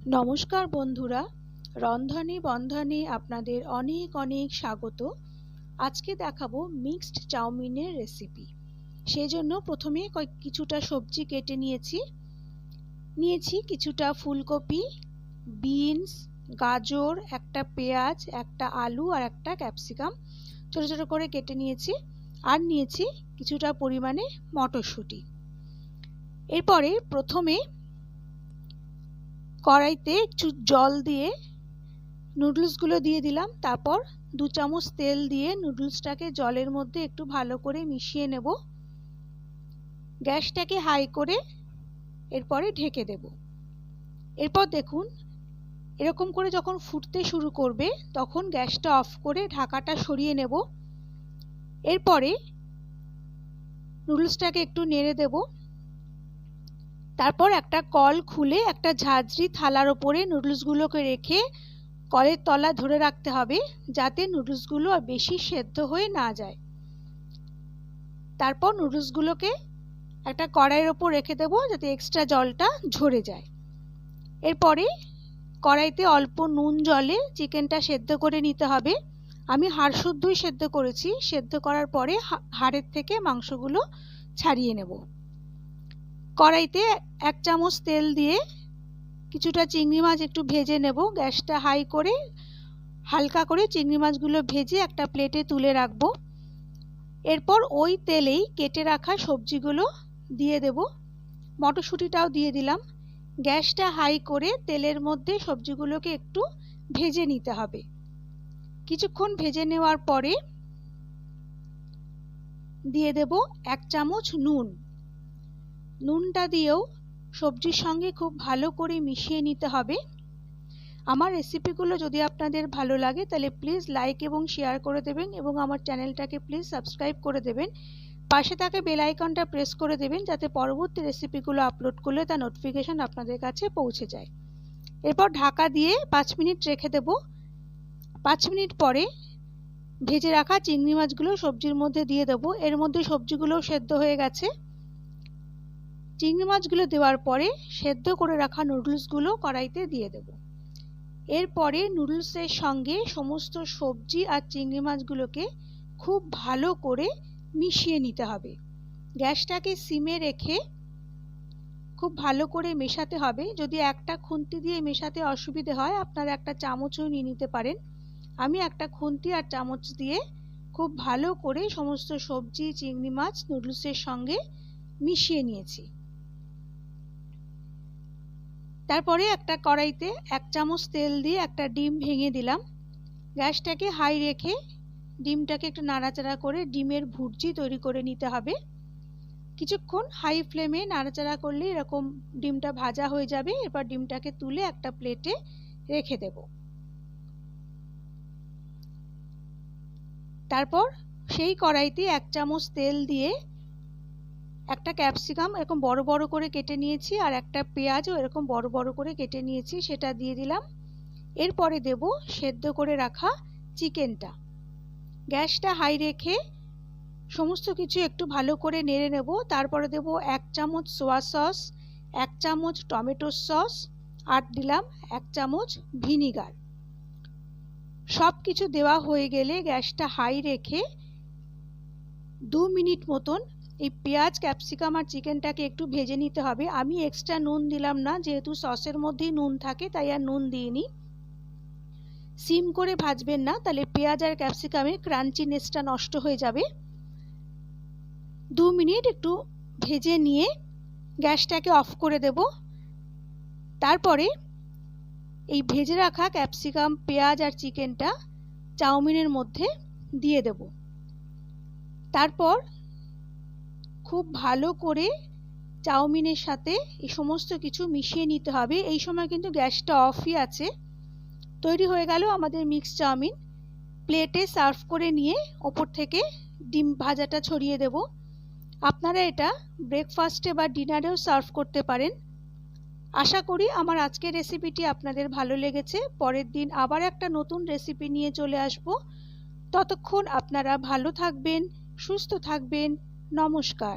নমস্কার বন্ধুরা, রন্ধনে বন্ধনে আপনাদের অনেক অনেক স্বাগত। আজকে দেখাবো মিক্সড চাউমিনের রেসিপি। সেজন্য প্রথমে কিছুটা সবজি কেটে নিয়েছি কিছুটা ফুলকপি, বিনস, গাজর, একটা পেঁয়াজ, একটা আলু আর একটা ক্যাপসিকাম ছোট ছোট করে কেটে নিয়েছি। আর নিয়েছি কিছুটা পরিমাণে মটরশুঁটি। এরপরে প্রথমে কড়াইতে একটু জল দিয়ে নুডলসগুলো দিয়ে দিলাম। তারপর 2 চামচ তেল দিয়ে নুডলসটাকে জলের মধ্যে একটু ভালো করে মিশিয়ে নেব। গ্যাসটাকে হাই করে এরপরে ঢেকে দেব। এরপর দেখুন, এরকম করে যখন ফুটতে শুরু করবে তখন গ্যাসটা অফ করে ঢাকাটা সরিয়ে নেব। এরপরে নুডলসটাকে একটু নেড়ে দেব। তারপর একটা কল খুলে একটা ঝাঁঝরি থালার ওপরে নুডলসগুলোকে রেখে কলের তলা ধরে রাখতে হবে, যাতে নুডলসগুলো বেশি সেদ্ধ হয়ে না যায়। তারপর নুডলসগুলোকে একটা কড়াইয়ের ওপর রেখে দেবো, যাতে এক্সট্রা জলটা ঝরে যায়। এরপরে কড়াইতে অল্প নুন জলে চিকেনটা সেদ্ধ করে নিতে হবে। আমি হাড় শুদ্ধই সেদ্ধ করেছি। সেদ্ধ করার পরে হাড়ের থেকে মাংসগুলো ছাড়িয়ে নেব। কড়াইতে 1 চামচ তেল দিয়ে কিছুটা চিংড়ি মাছ একটু ভেজে নেব। গ্যাসটা হাই করে হালকা করে চিংড়ি মাছগুলো ভেজে একটা প্লেটে তুলে রাখবো। এরপর ওই তেলেই কেটে রাখা সবজিগুলো দিয়ে দেব। মটরশুঁটিটাও দিয়ে দিলাম। গ্যাসটা হাই করে তেলের মধ্যে সবজিগুলোকে একটু ভেজে নিতে হবে। কিছুক্ষণ ভেজে নেওয়ার পরে দিয়ে দেব 1 চামচ নুন। নুনটা দিয়েও সবজির সঙ্গে খুব ভালো করে মিশিয়ে নিতে হবে। আমার রেসিপিগুলো যদি আপনাদের ভালো লাগে তাহলে প্লিজ লাইক এবং শেয়ার করে দেবেন, এবং আমার চ্যানেলটাকে প্লিজ সাবস্ক্রাইব করে দেবেন। পাশে থাকা বেল আইকনটা প্রেস করে দেবেন, যাতে পরবর্তী রেসিপিগুলো আপলোড করলে তার নোটিফিকেশন আপনাদের কাছে পৌঁছে যায়। এরপর ঢাকা দিয়ে 5 মিনিট রেখে দেব। 5 মিনিট পরে ভেজে রাখা চিংড়ি মাছগুলো সবজির মধ্যে দিয়ে দেব। এর মধ্যে সবজিগুলো সেদ্ধ হয়ে গেছে। চিংড়ি মাছগুলো দেওয়ার পরে সেদ্ধ করে রাখা নুডলসগুলো কড়াইতে দিয়ে দেব। এরপরে নুডলসের সঙ্গে সমস্ত সবজি আর চিংড়ি মাছগুলোকে খুব ভালো করে মিশিয়ে নিতে হবে। গ্যাসটাকে সিমে রেখে খুব ভালো করে মেশাতে হবে। যদি একটা খুন্তি দিয়ে মেশাতে অসুবিধে হয়, আপনারা একটা চামচও নিয়ে নিতে পারেন। আমি একটা খুন্তি আর চামচ দিয়ে খুব ভালো করে সমস্ত সবজি, চিংড়ি মাছ নুডলসের সঙ্গে মিশিয়ে নিয়েছি। তারপরে একটা কড়াইতে 1 চামচ তেল দিয়ে একটা ডিম ভেঙে দিলাম। গ্যাসটাকে হাই রেখে ডিমটাকে একটু নাড়াচাড়া করে ডিমের ভুর্জি তৈরি করে নিতে হবে। কিছুক্ষণ হাই ফ্লেমে নাড়াচাড়া করলে এরকম ডিমটা ভাজা হয়ে যাবে। এরপর ডিমটাকে তুলে একটা প্লেটে রেখে দেব। তারপর সেই কড়াইতে 1 চামচ তেল দিয়ে একটা ক্যাপসিকাম এরকম বড় বড় করে কেটে নিয়েছি, আর একটা পেঁয়াজও এরকম বড় বড় করে কেটে নিয়েছি, সেটা দিয়ে দিলাম। এরপরে দেব সেদ্ধ করে রাখা চিকেনটা। গ্যাসটা হাই রেখে সমস্ত কিছু একটু ভালো করে নেড়ে নেব। তারপরে দেব 1 চামচ সোয়া সস, 1 চামচ টমেটো সস, আর দিলাম 1 চামচ ভিনিগার। সব কিছু দেওয়া হয়ে গেলে গ্যাসটা হাই রেখে 2 মিনিট মতন এই পেঁয়াজ, ক্যাপসিকাম আর চিকেনটাকে একটু ভেজে নিতে হবে। আমি এক্সট্রা নুন দিলাম না, যেহেতু সসের মধ্যেই নুন থাকে তাই আর নুন দিইনি। সিম করে ভাজবেন না, তাহলে পেঁয়াজ আর ক্যাপসিকামের ক্রাঞ্চিনেসটা নষ্ট হয়ে যাবে। 2 মিনিট একটু ভেজে নিয়ে গ্যাসটাকে অফ করে দেব। তারপরে এই ভেজে রাখা ক্যাপসিকাম, পেঁয়াজ আর চিকেনটা চাউমিনের মধ্যে দিয়ে দেব। তারপর খুব ভালো করে চাউমিনের সাথে এই সমস্ত কিছু মিশিয়ে নিতে হবে। এই সময় কিন্তু গ্যাসটা অফই আছে। তৈরি হয়ে গেল আমাদের মিক্স চাউমিন। প্লেটে সার্ভ করে নিয়ে ওপর থেকে ডিম ভাজাটা ছড়িয়ে দেব। আপনারা এটা ব্রেকফাস্টে বা ডিনারেও সার্ভ করতে পারেন। আশা করি আমার আজকের রেসিপিটি আপনাদের ভালো লেগেছে। পরের দিন আবার একটা নতুন রেসিপি নিয়ে চলে আসব। ততক্ষণ আপনারা ভালো থাকবেন, সুস্থ থাকবেন। নমস্কার।